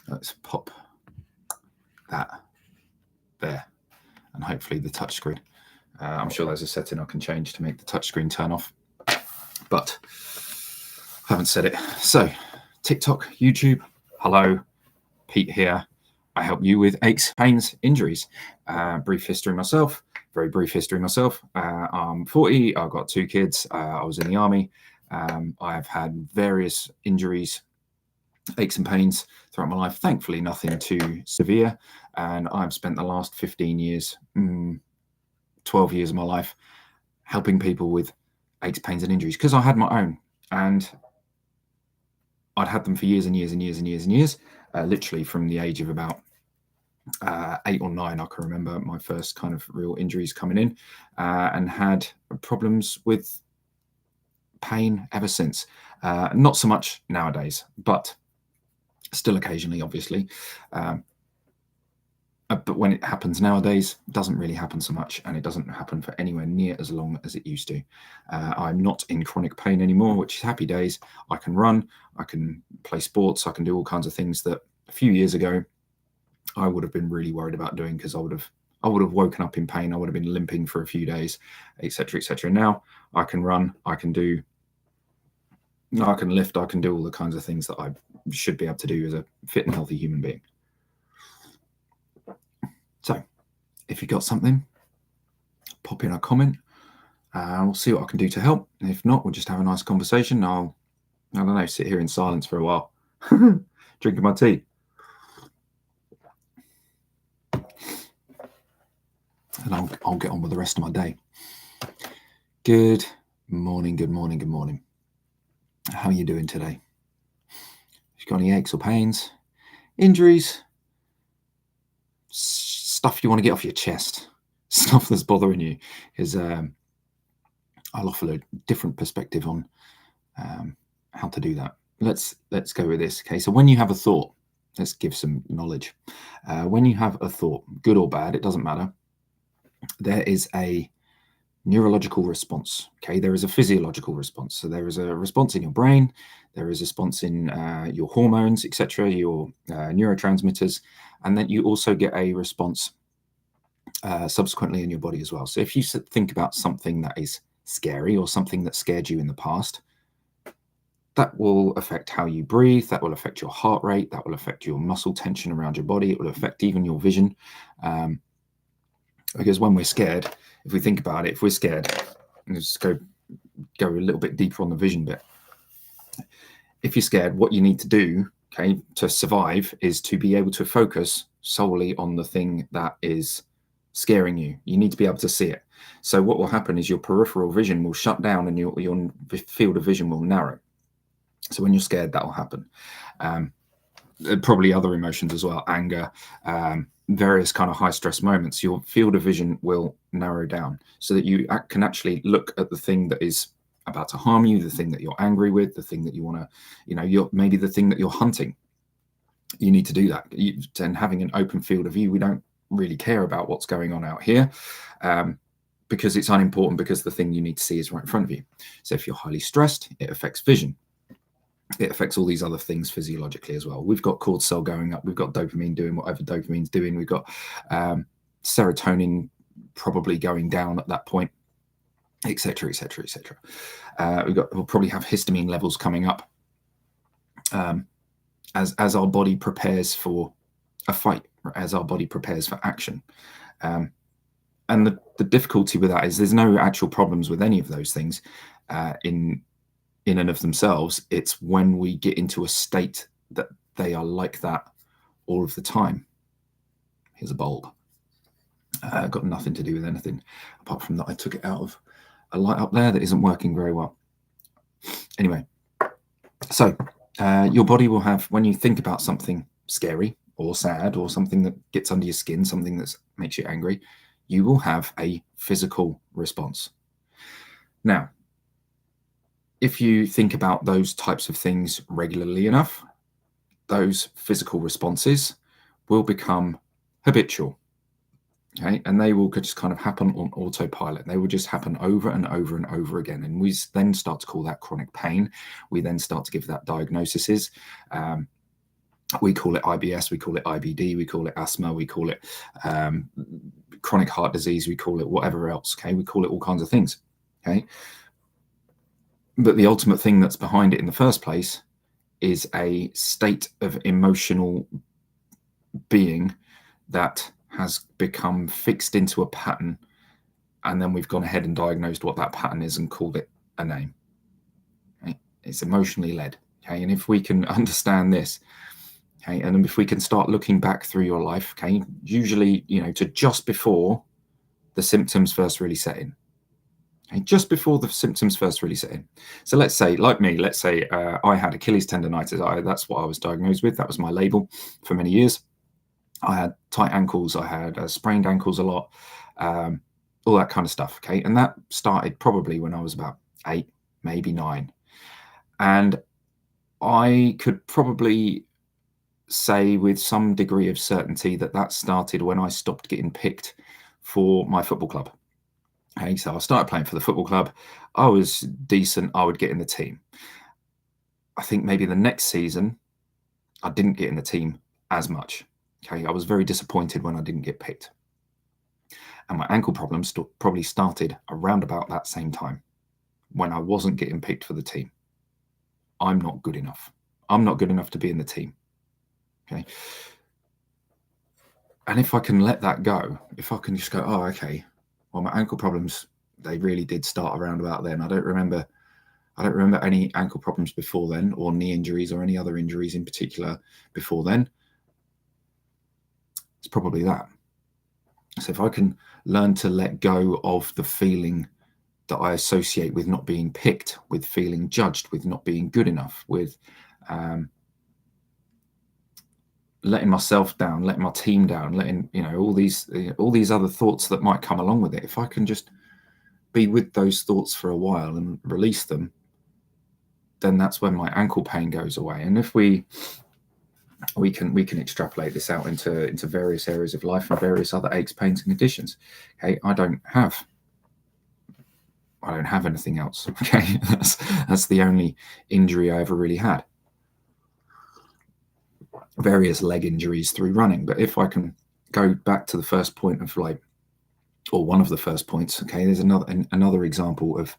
Let's pop that there, and hopefully the touchscreen. I'm sure there's a setting I can change to make the touchscreen turn off, but I haven't said it. So, TikTok, YouTube, hello, Pete here. I help you with aches, pains, injuries. Brief history myself, very brief history myself. I'm 40, I've got 2 kids, I was in the army. I have had various injuries, aches and pains throughout my life, thankfully nothing too severe. And I've spent the last 15 years, 12 years of my life helping people with aches, pains and injuries because I had my own. And I'd had them for years and years and years and years and years, literally from the age of about 8 or 9. I can remember my first kind of real injuries coming in, and had problems with pain ever since. Not so much nowadays, but still occasionally, obviously. But when it happens nowadays, it doesn't really happen so much, and it doesn't happen for anywhere near as long as it used to. I'm not in chronic pain anymore, which is happy days. I can run, I can play sports, I can do all kinds of things that a few years ago I would have been really worried about doing, because I would have woken up in pain, I would have been limping for a few days, etc., etc. Now I can run, I can lift, I can do all the kinds of things that I should be able to do as a fit and healthy human being. So, if you've got something, pop in a comment. We'll see what I can do to help. And if not, we'll just have a nice conversation. I don't know, sit here in silence for a while, drinking my tea. And I'll get on with the rest of my day. Good morning, good morning, good morning. How are you doing today? If you've got any aches or pains, injuries, stuff you want to get off your chest, stuff that's bothering you, because I'll offer a different perspective on how to do that. Let's go with this. Okay, so when you have a thought, let's give some knowledge. When you have a thought, good or bad, it doesn't matter, there is a neurological response. Okay, there is a physiological response. So there is a response in your brain, there is a response in your hormones, etc., your neurotransmitters, and then you also get a response subsequently in your body as well. So if you think about something that is scary or something that scared you in the past, that will affect how you breathe, that will affect your heart rate, that will affect your muscle tension around your body, it will affect even your vision. Because when we're scared, if we think about it, if we're scared, let's go a little bit deeper on the vision bit. If you're scared, what you need to do, okay, to survive is to be able to focus solely on the thing that is scaring you. You need to be able to see it. So what will happen is your peripheral vision will shut down and your field of vision will narrow. So when you're scared, that will happen. Probably other emotions as well, anger, various kind of high stress moments, your field of vision will narrow down so that you can actually look at the thing that is about to harm you, the thing that you're angry with, the thing that you want to, maybe the thing that you're hunting. You need to do that. And having an open field of view, we don't really care about what's going on out here, because it's unimportant, because the thing you need to see is right in front of you. So if you're highly stressed, it affects vision. It affects all these other things physiologically as well. We've got cortisol going up, we've got dopamine doing whatever dopamine's doing, we've got serotonin probably going down at that point, etc., etc., etc. We'll probably have histamine levels coming up as our body prepares for a fight, as our body prepares for action. And the difficulty with that is there's no actual problems with any of those things in and of themselves. It's when we get into a state that they are like that all of the time. Here's a bulb. Got nothing to do with anything apart from that I took it out of a light up there that isn't working very well. Anyway, so your body will have, when you think about something scary or sad or something that gets under your skin, something that makes you angry, you will have a physical response. Now, if you think about those types of things regularly enough, those physical responses will become habitual. Okay, and they will just kind of happen on autopilot. They will just happen over and over and over again. And we then start to call that chronic pain. We then start to give that diagnoses. We call it IBS, we call it IBD, we call it asthma, we call it chronic heart disease, we call it whatever else, okay? We call it all kinds of things, okay? But the ultimate thing that's behind it in the first place is a state of emotional being that has become fixed into a pattern, and then we've gone ahead and diagnosed what that pattern is and called it a name. Okay? It's emotionally led, okay? And if we can understand this, okay, and if we can start looking back through your life, okay, usually, you know, to just before the symptoms first really set in. Okay, just before the symptoms first really set in. So let's say, like me, let's say I had Achilles tendonitis. That's what I was diagnosed with. That was my label for many years. I had tight ankles. I had sprained ankles a lot, all that kind of stuff. Okay, and that started probably when I was about 8, maybe 9, and I could probably say with some degree of certainty that that started when I stopped getting picked for my football club. Okay, so I started playing for the football club. I was decent. I would get in the team. I think maybe the next season, I didn't get in the team as much. Okay, I was very disappointed when I didn't get picked. And my ankle problems probably started around about that same time when I wasn't getting picked for the team. I'm not good enough. I'm not good enough to be in the team. Okay. And if I can let that go, if I can just go, oh, okay, well, my ankle problems, they really did start around about then. I don't remember any ankle problems before then, or knee injuries or any other injuries in particular before then. It's probably that. So if I can learn to let go of the feeling that I associate with not being picked, with feeling judged, with not being good enough, with letting myself down, letting my team down, letting, you know, all these other thoughts that might come along with it. If I can just be with those thoughts for a while and release them, then that's when my ankle pain goes away. And if we can extrapolate this out into various areas of life and various other aches, pains, and conditions. Okay, I don't have anything else. Okay, that's the only injury I ever really had. Various leg injuries through running. But if I can go back to the first point of or one of the first points, okay, there's another example of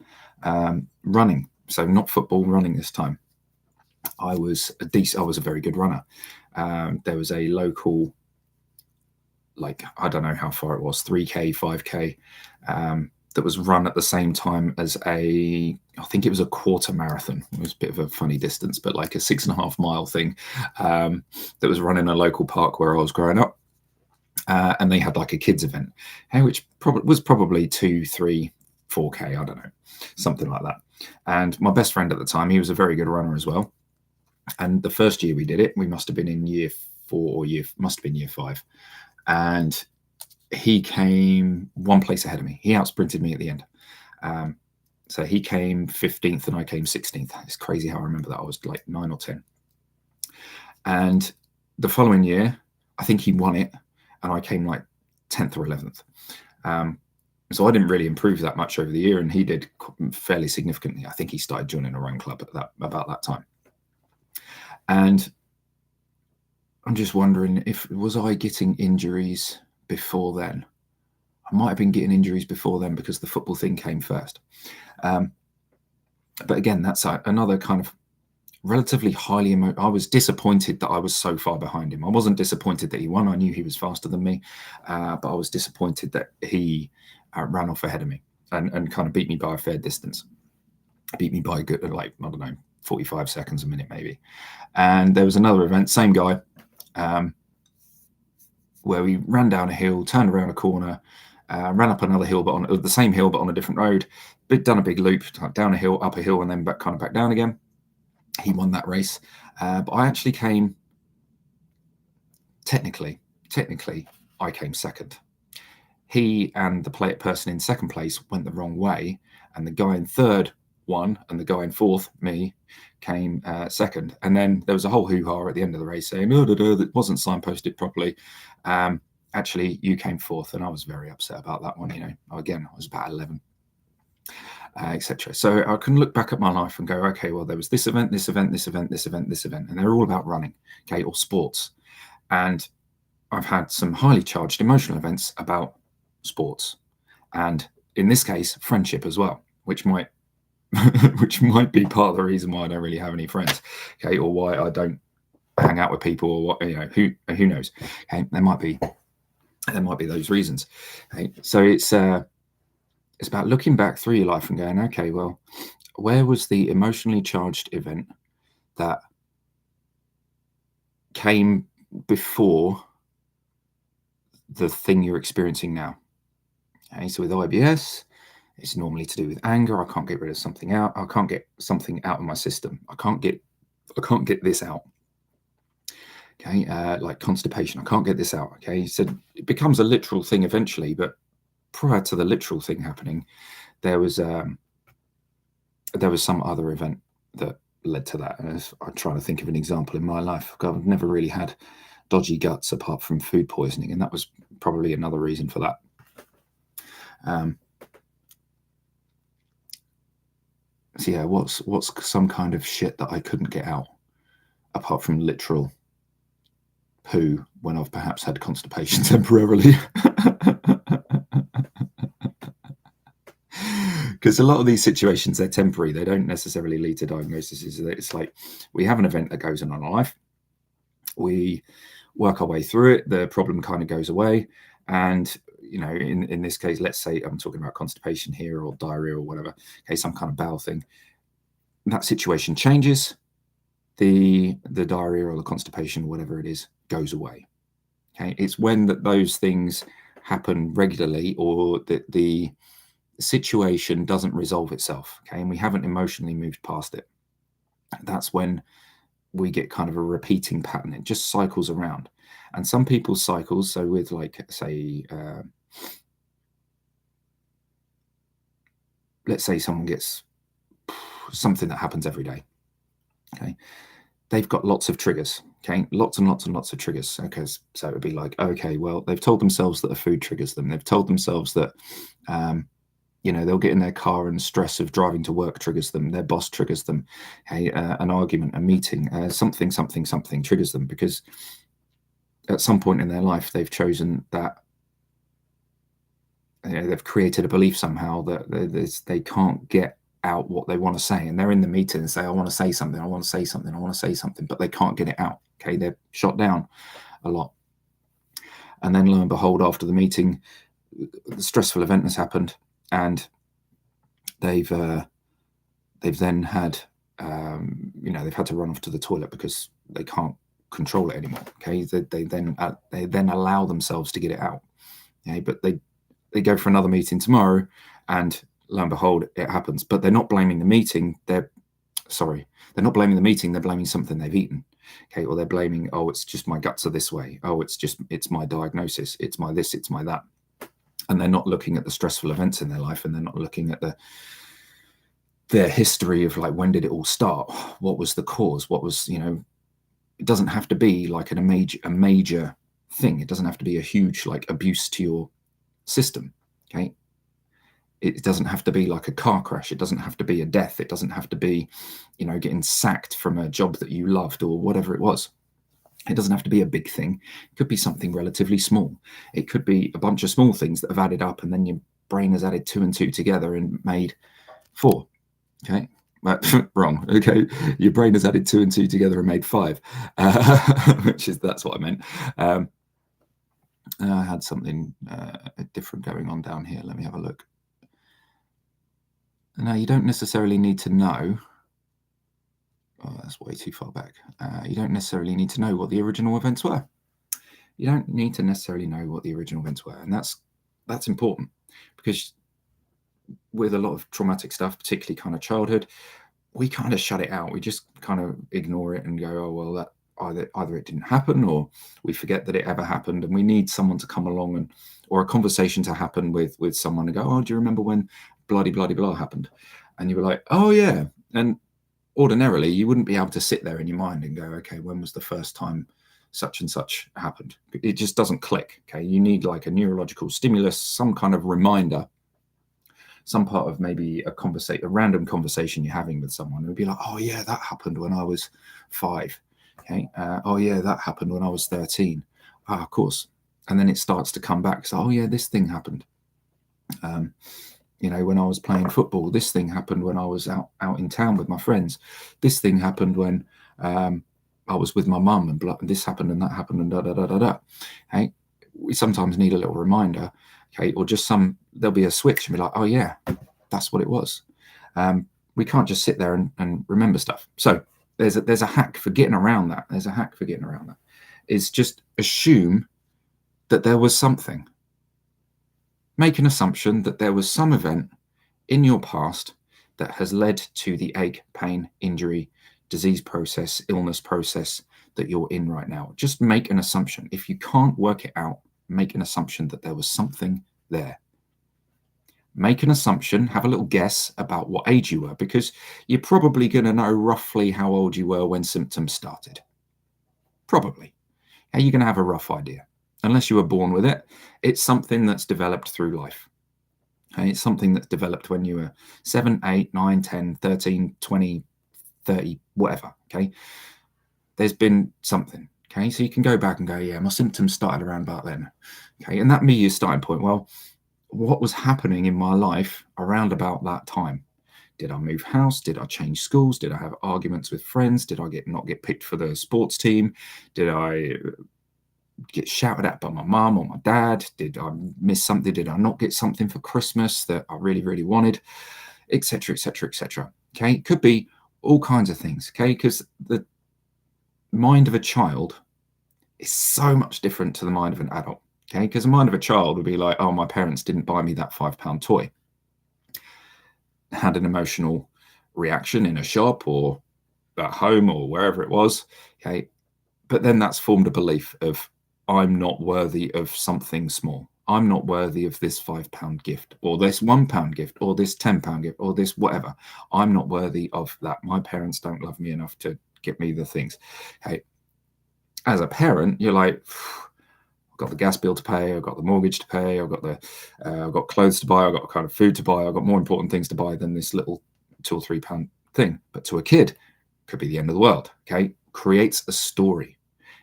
running. So not football, running this time. I was a very good runner. There was a local, I don't know how far it was, 3K, 5K, that was run at the same time as I think it was a quarter marathon. It was a bit of a funny distance, but like a 6.5 mile thing that was run in a local park where I was growing up. And they had like a kids event, which was probably 2, 3, 4K, I don't know, something like that. And my best friend at the time, he was a very good runner as well. And the first year we did it, we must have been in year 4 or must have been year 5. And he came one place ahead of me. He out-sprinted me at the end. So he came 15th and I came 16th. It's crazy how I remember that. I was like 9 or 10. And the following year, I think he won it and I came like 10th or 11th. So I didn't really improve that much over the year, and he did fairly significantly. I think he started joining a run club at about that time. And I'm just wondering, was I getting injuries before then? I might have been getting injuries before then because the football thing came first. But again, that's another kind of relatively highly I was disappointed that I was so far behind him. I wasn't disappointed that he won. I knew he was faster than me, but I was disappointed that he ran off ahead of me and kind of beat me by a fair distance. Beat me by a good, I don't know, 45 seconds, a minute maybe. And there was another event, same guy, where we ran down a hill, turned around a corner, ran up another hill, but on the same hill, but on a different road. Done a big loop, down a hill, up a hill, and then back down again. He won that race, but I actually came. Technically, I came second. He and the person in second place went the wrong way, and the guy in third won, and the guy in fourth, me, came second. And then there was a whole hoo-ha at the end of the race saying, that wasn't signposted properly. Actually, you came fourth, and I was very upset about that one. Again, I was about 11. etc. So I can look back at my life and go, okay, well, there was this event, this event, this event, this event, this event, and they're all about running, okay, or sports. And I've had some highly charged emotional events about sports, and in this case, friendship as well, which might which might be part of the reason why I don't really have any friends, okay, or why I don't hang out with people, or what, you know, who knows, okay, there might be those reasons, okay? So it's about looking back through your life and going, okay, well, where was the emotionally charged event that came before the thing you're experiencing now? Okay, so with IBS, it's normally to do with anger. I can't get rid of something out. I can't get something out of my system. I can't get this out. Okay, like constipation. I can't get this out. Okay, so it becomes a literal thing eventually, but prior to the literal thing happening, there was some other event that led to that. And I'm trying to think of an example in my life. I've never really had dodgy guts apart from food poisoning, and that was probably another reason for that. So yeah, what's some kind of shit that I couldn't get out apart from literal poo when I've perhaps had constipation temporarily? Because a lot of these situations, they're temporary. They don't necessarily lead to diagnoses. It's like we have an event that goes on in our life. We work our way through it. The problem kind of goes away. And, you know, in this case, let's say I'm talking about constipation here, or diarrhea or whatever, okay, some kind of bowel thing. That situation changes. The diarrhea or the constipation, whatever it is, goes away. Okay, it's when those things happen regularly, or that the situation doesn't resolve itself, okay, and we haven't emotionally moved past it. That's when we get kind of a repeating pattern. It just cycles around. And some people's cycles, so with, like, say, let's say someone gets something that happens every day, okay, they've got lots of triggers, okay, lots and lots and lots of triggers. Okay, so it would be like, okay, well, they've told themselves that the food triggers them. They've told themselves that you know, they'll get in their car and stress of driving to work triggers them. Their boss triggers them. Okay, an argument, a meeting, something triggers them, because at some point in their life they've chosen that, you know, they've created a belief somehow that they can't get out what they want to say, and they're in the meeting and say, I want to say something, I want to say something, I want to say something, but they can't get it out. Okay, they're shot down a lot. And then lo and behold, after the meeting, the stressful event has happened, and they've then had you know, they've had to run off to the toilet because they can't control it anymore. Okay, they then allow themselves to get it out. Okay, but they go for another meeting tomorrow, and lo and behold, it happens. But they're not blaming the meeting. They're not blaming the meeting. They're blaming something they've eaten. Okay, or they're blaming, oh, it's just my guts are this way. Oh, it's my diagnosis. It's my this. It's my that. And they're not looking at the stressful events in their life, and they're not looking at their history of, like, when did it all start? What was the cause? What was, you know, it doesn't have to be like a major thing. It doesn't have to be a huge, like, abuse to your system. Okay, it doesn't have to be like a car crash. It doesn't have to be a death. It doesn't have to be, you know, getting sacked from a job that you loved, or whatever it was. It doesn't have to be a big thing. It could be something relatively small. It could be a bunch of small things that have added up, and then your brain has added 2 and 2 together and made 4. Okay, wrong. Okay, your brain has added 2 and 2 together and made 5, that's what I meant. I had something different going on down here. Let me have a look. Now, you don't necessarily need to know. Oh, that's way too far back. You don't necessarily need to know what the original events were. You don't need to necessarily know what the original events were, and that's important, because with a lot of traumatic stuff, particularly kind of childhood, we kind of shut it out. We just kind of ignore it and go, oh, well, that either it didn't happen, or we forget that it ever happened, and we need someone to come along, or a conversation to happen with someone, and go, oh, do you remember when bloody blah happened? And you were like, oh yeah. And ordinarily you wouldn't be able to sit there in your mind and go, okay, when was the first time such and such happened? It just doesn't click. Okay, you need like a neurological stimulus, some kind of reminder some part of maybe a random conversation you're having with someone. It would be like, oh yeah, that happened when I was 5. Okay. Oh yeah, that happened when I was 13. Ah, of course. And then it starts to come back. So, oh yeah, this thing happened. When I was playing football, this thing happened when I was out in town with my friends. This thing happened when I was with my mum, and this happened and that happened and da da da da da. Okay. We sometimes need a little reminder, okay, or just there'll be a switch and be like, oh yeah, that's what it was. We can't just sit there and remember stuff. So there's a hack for getting around that. There's a hack for getting around that. Is just assume that there was something. Make an assumption that there was some event in your past that has led to the ache, pain, injury, disease process, illness process that you're in right now. Just make an assumption. If you can't work it out, make an assumption that there was something there. Make an assumption, have a little guess about what age you were, because you're probably going to know roughly how old you were when symptoms started. Probably. You're going to have a rough idea. Unless you were born with it, it's something that's developed through life. Okay? It's something that's developed when you were 7, 8, 9, 10, 13, 20, 30, whatever. Okay. There's been something. Okay. So you can go back and go, yeah, my symptoms started around about then. Okay. And that may be your starting point. Well, what was happening in my life around about that time? Did I move house? Did I change schools? Did I have arguments with friends? Did I not get picked for the sports team? Did I get shouted at by my mum or my dad? Did I miss something? Did I not get something for Christmas that I really, really wanted? Etc., etc., etc. Okay. It could be all kinds of things. Okay. Because the mind of a child is so much different to the mind of an adult. Okay. Because the mind of a child would be like, oh, my parents didn't buy me that £5 toy. Had an emotional reaction in a shop or at home or wherever it was. Okay. But then that's formed a belief of, I'm not worthy of something small. I'm not worthy of this £5 gift or this £1 gift or this £10 gift or this whatever. I'm not worthy of that. My parents don't love me enough to get me the things. Okay. As a parent, you're like, I've got the gas bill to pay. I've got the mortgage to pay. I've got clothes to buy. I've got kind of food to buy. I've got more important things to buy than this little £2 or £3 thing. But to a kid, it could be the end of the world. Okay. Creates a story.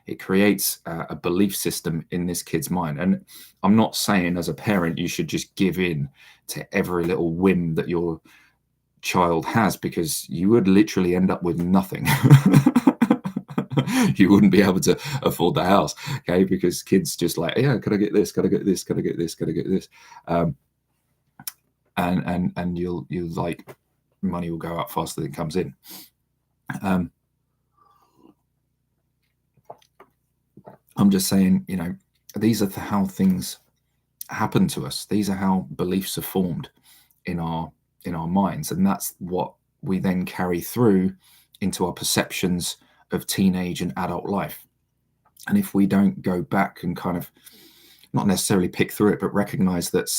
It creates a belief system in this kid's mind. And I'm not saying as a parent you should just give in to every little whim that your child has, because you would literally end up with nothing. You wouldn't be able to afford the house, okay? Because kids just like, yeah, could I get this? Could I get this? Could I get this? Could I get this? And you'll like, money will go out faster than it comes in. I'm just saying, these are how things happen to us. These are how beliefs are formed in our minds, and that's what we then carry through into our perceptions of teenage and adult life. And if we don't go back and kind of not necessarily pick through it, but recognize that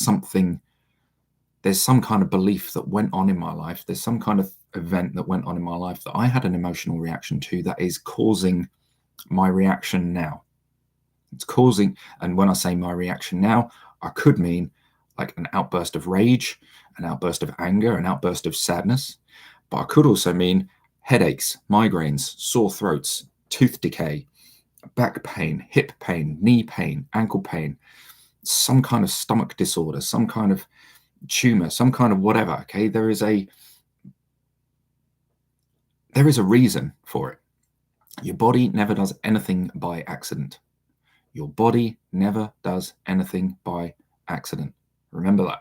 there's some kind of belief that went on in my life, there's some kind of event that went on in my life that I had an emotional reaction to that is causing my reaction now. It's causing, and when I say my reaction now, I could mean like an outburst of rage, an outburst of anger, an outburst of sadness, but I could also mean headaches, migraines, sore throats, tooth decay, back pain, hip pain, knee pain, ankle pain, some kind of stomach disorder, some kind of tumor, some kind of whatever. Okay, there is a reason for it. Your body never does anything by accident. Your body never does anything by accident. Remember that.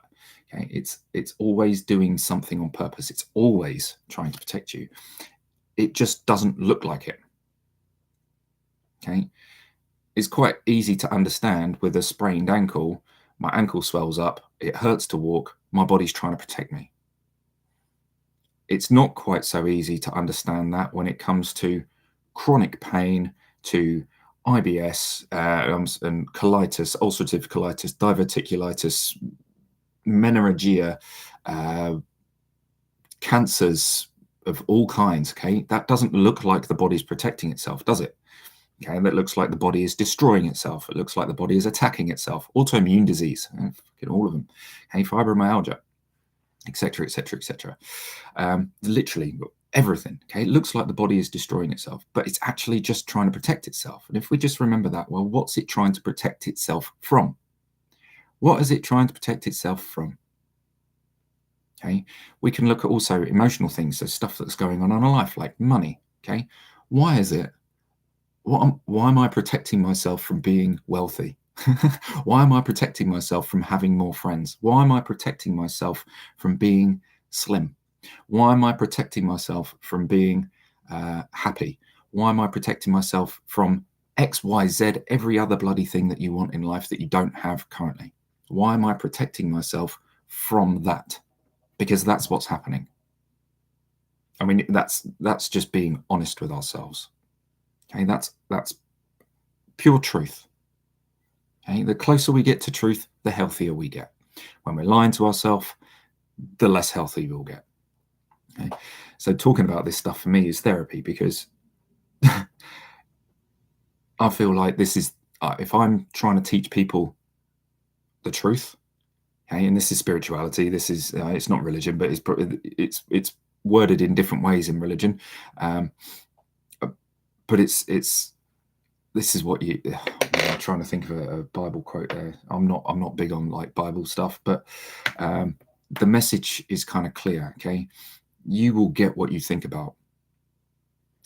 Okay, it's always doing something on purpose. It's always trying to protect you. It just doesn't look like it. Okay, it's quite easy to understand with a sprained ankle. My ankle swells up. It hurts to walk. My body's trying to protect me. It's not quite so easy to understand that when it comes to chronic pain, to IBS and colitis, ulcerative colitis, diverticulitis, menorrhagia, cancers of all kinds. Okay, that doesn't look like the body's protecting itself, does it? Okay, that looks like the body is destroying itself. It looks like the body is attacking itself. Autoimmune disease, all of them. Okay, fibromyalgia. etc., etc., etc. Literally everything. Okay, it looks like the body is destroying itself, but it's actually just trying to protect itself. And if we just remember that, well, what's it trying to protect itself from? What is it trying to protect itself from? Okay, we can look at also emotional things, so stuff that's going on in our life, like money. Okay, why is it? Why am I protecting myself from being wealthy? Why am I protecting myself from having more friends? Why am I protecting myself from being slim? Why am I protecting myself from being happy? Why am I protecting myself from X, Y, Z, every other bloody thing that you want in life that you don't have currently? Why am I protecting myself from that? Because that's what's happening. I mean, that's just being honest with ourselves. Okay, that's pure truth. Okay, the closer we get to truth, the healthier we get. When we're lying to ourselves, the less healthy we'll get. Okay, so talking about this stuff for me is therapy, because I feel like this is if I'm trying to teach people the truth, okay, and this is spirituality. This is it's not religion, but it's worded in different ways in religion, but it's this is what you. I'm trying to think of a Bible quote there. I'm not big on like Bible stuff, but the message is kind of clear. Okay, you will get what you think about.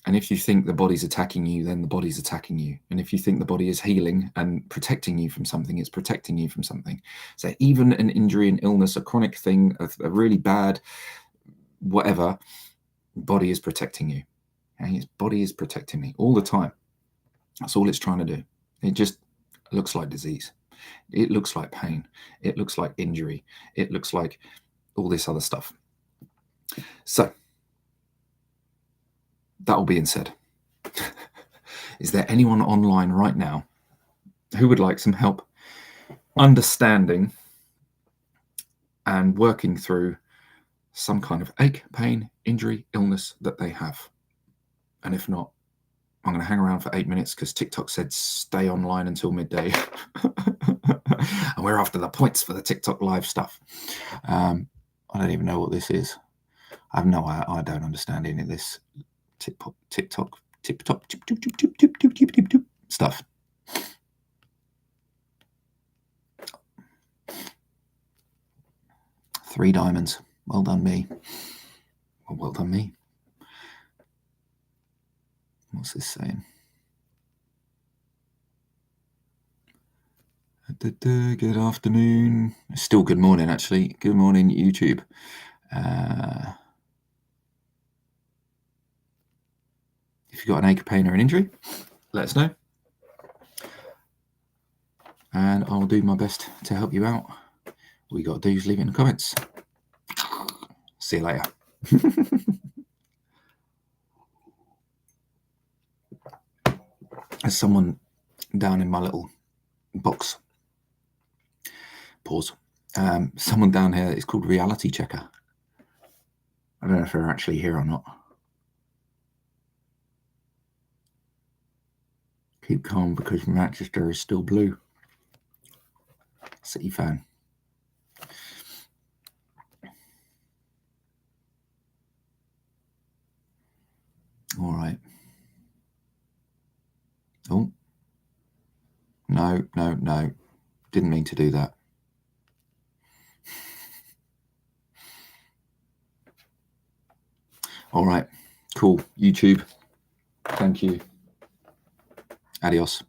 And if you think the body's attacking you, then the body's attacking you. And if you think the body is healing and protecting you from something, it's protecting you from something. So even an injury, an illness, a chronic thing, a really bad whatever, body is protecting you. And his body is protecting me all the time. That's all it's trying to do. It just looks like disease. It looks like pain. It looks like injury. It looks like all this other stuff. So, that all being said, is there anyone online right now who would like some help understanding and working through some kind of ache, pain, injury, illness that they have? And if not, I'm going to hang around for 8 minutes because TikTok said stay online until midday. And we're after the points for the TikTok live stuff. I don't even know what this is. I don't understand any of this TikTok stuff. Three diamonds. Well done me. Well done me. What's this saying? Good afternoon. It's still good morning, actually. Good morning, YouTube. If you've got an ache, pain, or an injury, let us know. And I'll do my best to help you out. All you got to do is leave it in the comments. See you later. There's someone down in my little box. Pause. Someone down here is called Reality Checker. I don't know if they're actually here or not. Keep calm because Manchester is still blue. City fan. All right. Oh. No. Didn't mean to do that. All right. Cool. YouTube. Thank you. Adios.